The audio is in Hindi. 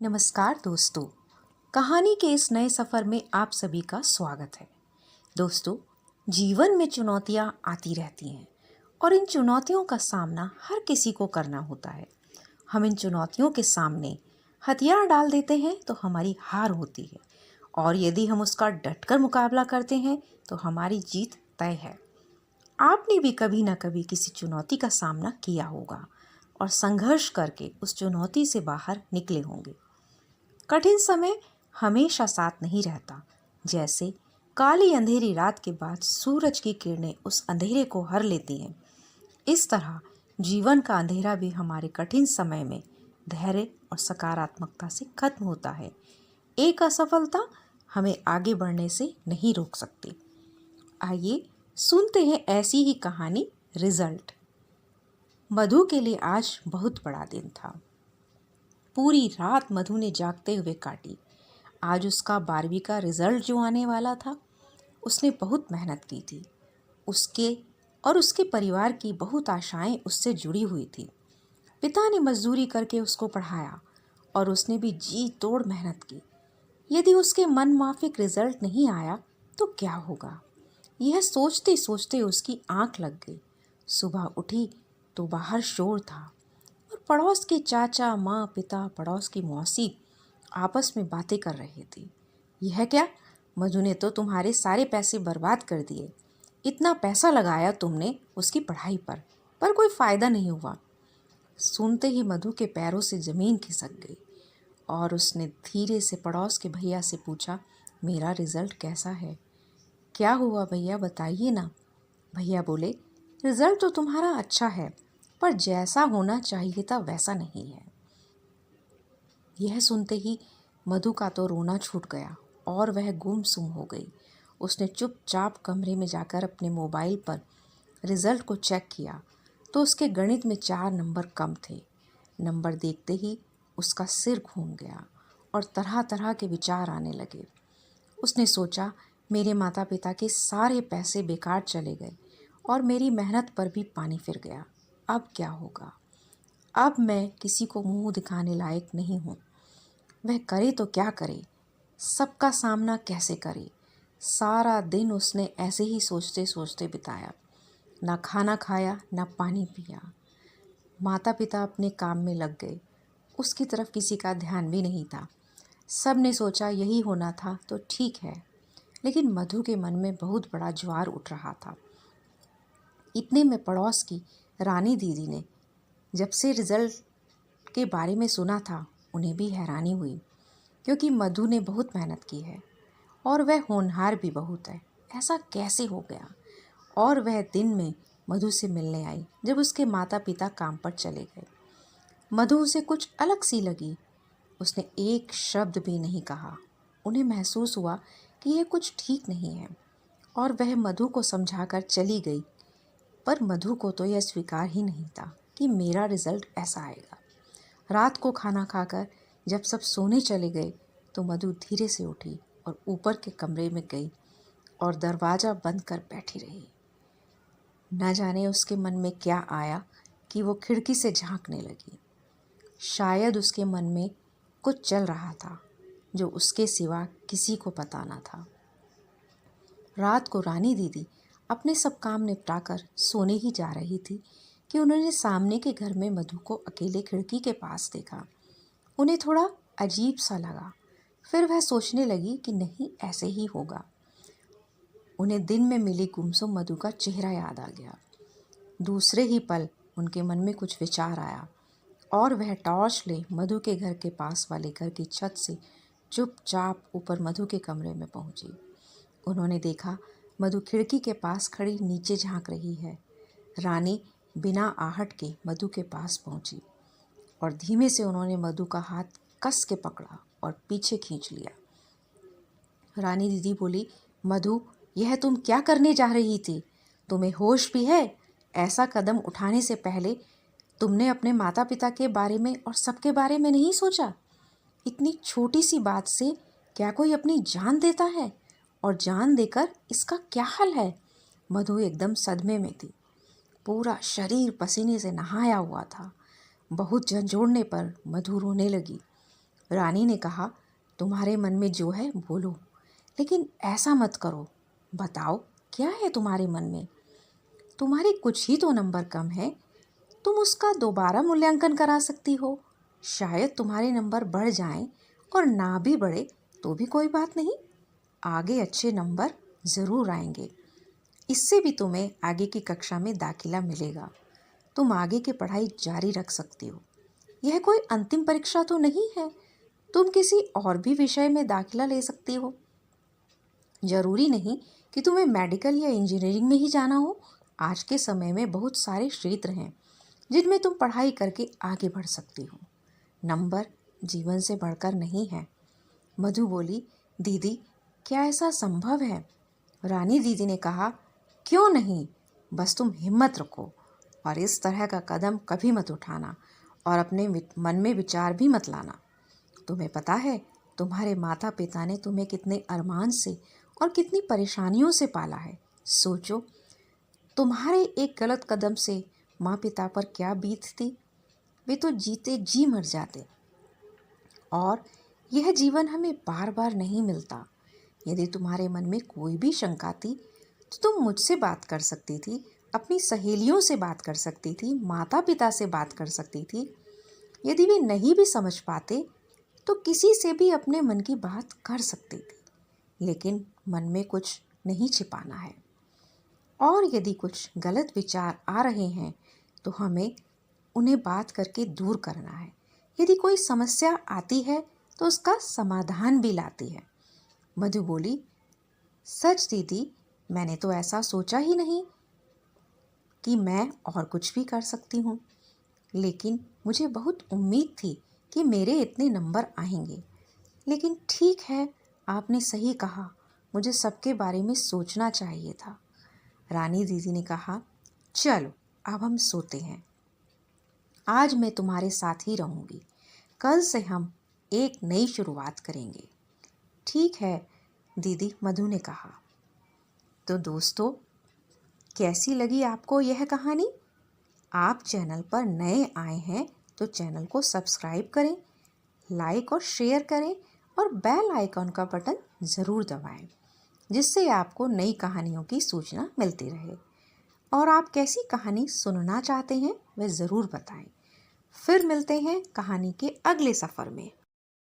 नमस्कार दोस्तों, कहानी के इस नए सफ़र में आप सभी का स्वागत है। दोस्तों, जीवन में चुनौतियाँ आती रहती हैं और इन चुनौतियों का सामना हर किसी को करना होता है। हम इन चुनौतियों के सामने हथियार डाल देते हैं तो हमारी हार होती है, और यदि हम उसका डटकर मुकाबला करते हैं तो हमारी जीत तय है। आपने भी कभी ना कभी किसी चुनौती का सामना किया होगा और संघर्ष करके उस चुनौती से बाहर निकले होंगे। कठिन समय हमेशा साथ नहीं रहता। जैसे काली अंधेरी रात के बाद सूरज की किरणें उस अंधेरे को हर लेती हैं, इस तरह जीवन का अंधेरा भी हमारे कठिन समय में धैर्य और सकारात्मकता से खत्म होता है। एक असफलता हमें आगे बढ़ने से नहीं रोक सकती। आइए सुनते हैं ऐसी ही कहानी रिजल्ट। मधु के लिए आज बहुत बड़ा दिन था। पूरी रात मधु ने जागते हुए काटी। आज उसका 12वीं का रिजल्ट जो आने वाला था, उसने बहुत मेहनत की थी। उसके और उसके परिवार की बहुत आशाएं उससे जुड़ी हुई थी। पिता ने मजदूरी करके उसको पढ़ाया और उसने भी जी तोड़ मेहनत की। यदि उसके मन माफिक रिजल्ट नहीं आया तो क्या होगा, यह सोचते सोचते उसकी आंख लग गई। सुबह उठी तो बाहर शोर था और पड़ोस के चाचा, माँ, पिता, पड़ोस की मौसी आपस में बातें कर रही थी। यह क्या, मधु ने तो तुम्हारे सारे पैसे बर्बाद कर दिए। इतना पैसा लगाया तुमने उसकी पढ़ाई पर कोई फायदा नहीं हुआ। सुनते ही मधु के पैरों से जमीन खिसक गई और उसने धीरे से पड़ोस के भैया से पूछा, मेरा रिजल्ट कैसा है? क्या हुआ भैया, बताइए ना। भैया बोले, रिजल्ट तो तुम्हारा अच्छा है, पर जैसा होना चाहिए था वैसा नहीं है। यह सुनते ही मधु का तो रोना छूट गया और वह गुमसुम हो गई। उसने चुपचाप कमरे में जाकर अपने मोबाइल पर रिजल्ट को चेक किया तो उसके गणित में 4 नंबर कम थे। नंबर देखते ही उसका सिर घूम गया और तरह तरह के विचार आने लगे। उसने सोचा, मेरे माता पिता के सारे पैसे बेकार चले गए और मेरी मेहनत पर भी पानी फिर गया। अब क्या होगा? अब मैं किसी को मुंह दिखाने लायक नहीं हूँ। वह करे तो क्या करे, सबका सामना कैसे करे? सारा दिन उसने ऐसे ही सोचते सोचते बिताया। ना खाना खाया, ना पानी पिया। माता पिता अपने काम में लग गए, उसकी तरफ किसी का ध्यान भी नहीं था। सब ने सोचा यही होना था तो ठीक है, लेकिन मधु के मन में बहुत बड़ा ज्वार उठ रहा था। इतने में पड़ोस की रानी दीदी ने जब से रिजल्ट के बारे में सुना था, उन्हें भी हैरानी हुई, क्योंकि मधु ने बहुत मेहनत की है और वह होनहार भी बहुत है। ऐसा कैसे हो गया? और वह दिन में मधु से मिलने आई जब उसके माता पिता काम पर चले गए। मधु उसे कुछ अलग सी लगी। उसने एक शब्द भी नहीं कहा। उन्हें महसूस हुआ कि यह कुछ ठीक नहीं है और वह मधु को समझाकर चली गई। पर मधु को तो यह स्वीकार ही नहीं था कि मेरा रिजल्ट ऐसा आएगा। रात को खाना खाकर जब सब सोने चले गए तो मधु धीरे से उठी और ऊपर के कमरे में गई और दरवाज़ा बंद कर बैठी रही। न जाने उसके मन में क्या आया कि वो खिड़की से झांकने लगी। शायद उसके मन में कुछ चल रहा था जो उसके सिवा किसी को पता न था। रात को रानी दीदी अपने सब काम निपटाकर सोने ही जा रही थी कि उन्होंने सामने के घर में मधु को अकेले खिड़की के पास देखा। उन्हें थोड़ा अजीब सा लगा। फिर वह सोचने लगी कि नहीं, ऐसे ही होगा। उन्हें दिन में मिली गुमसुम मधु का चेहरा याद आ गया। दूसरे ही पल उनके मन में कुछ विचार आया और वह टॉर्च ले मधु के घर के पास वाले घर की छत से चुपचाप ऊपर मधु के कमरे में पहुंची। उन्होंने देखा मधु खिड़की के पास खड़ी नीचे झांक रही है। रानी बिना आहट के मधु के पास पहुंची और धीमे से उन्होंने मधु का हाथ कस के पकड़ा और पीछे खींच लिया। रानी दीदी बोली, मधु, यह तुम क्या करने जा रही थी? तुम्हें होश भी है? ऐसा कदम उठाने से पहले तुमने अपने माता पिता के बारे में और सबके बारे में नहीं सोचा? इतनी छोटी सी बात से क्या कोई अपनी जान देता है? और जान देकर इसका क्या हाल है? मधु एकदम सदमे में थी। पूरा शरीर पसीने से नहाया हुआ था। बहुत झंझोड़ने पर मधु रोने लगी रानी ने कहा, तुम्हारे मन में जो है बोलो, लेकिन ऐसा मत करो। बताओ क्या है तुम्हारे मन में? तुम्हारे कुछ ही तो नंबर कम है, तुम उसका दोबारा मूल्यांकन करा सकती हो। शायद तुम्हारे नंबर बढ़ जाएं, और ना भी बढ़े तो भी कोई बात नहीं, आगे अच्छे नंबर ज़रूर आएंगे। इससे भी तुम्हें आगे की कक्षा में दाखिला मिलेगा। तुम आगे की पढ़ाई जारी रख सकती हो। यह कोई अंतिम परीक्षा तो नहीं है, तुम किसी और भी विषय में दाखिला ले सकती हो। जरूरी नहीं कि तुम्हें मेडिकल या इंजीनियरिंग में ही जाना हो। आज के समय में बहुत सारे क्षेत्र हैं जिनमें तुम पढ़ाई करके आगे बढ़ सकती हो। नंबर जीवन से बढ़कर नहीं है। मधु बोली, दीदी क्या ऐसा संभव है? रानी दीदी ने कहा, क्यों नहीं, बस तुम हिम्मत रखो और इस तरह का कदम कभी मत उठाना और अपने मन में विचार भी मत लाना। तुम्हें पता है तुम्हारे माता पिता ने तुम्हें कितने अरमान से और कितनी परेशानियों से पाला है। सोचो तुम्हारे एक गलत कदम से माँ पिता पर क्या बीतती। वे तो जीते जी मर जाते। और यह जीवन हमें बार बार नहीं मिलता। यदि तुम्हारे मन में कोई भी शंका थी तो तुम मुझसे बात कर सकती थी, अपनी सहेलियों से बात कर सकती थी, माता पिता से बात कर सकती थी। यदि वे नहीं भी समझ पाते तो किसी से भी अपने मन की बात कर सकती थी। लेकिन मन में कुछ नहीं छिपाना है, और यदि कुछ गलत विचार आ रहे हैं तो हमें उन्हें बात करके दूर करना है। यदि कोई समस्या आती है तो उसका समाधान भी लाती है। मधु बोली, सच दीदी, मैंने तो ऐसा सोचा ही नहीं कि मैं और कुछ भी कर सकती हूँ। लेकिन मुझे बहुत उम्मीद थी कि मेरे इतने नंबर आएंगे। लेकिन ठीक है, आपने सही कहा, मुझे सबके बारे में सोचना चाहिए था। रानी दीदी ने कहा, चलो अब हम सोते हैं। आज मैं तुम्हारे साथ ही रहूँगी। कल से हम एक नई शुरुआत करेंगे। ठीक है दीदी, मधु ने कहा। तो दोस्तों, कैसी लगी आपको यह कहानी? आप चैनल पर नए आए हैं तो चैनल को सब्सक्राइब करें, लाइक और शेयर करें और बेल आइकॉन का बटन ज़रूर दबाएं, जिससे आपको नई कहानियों की सूचना मिलती रहे। और आप कैसी कहानी सुनना चाहते हैं वह ज़रूर बताएं। फिर मिलते हैं कहानी के अगले सफ़र में।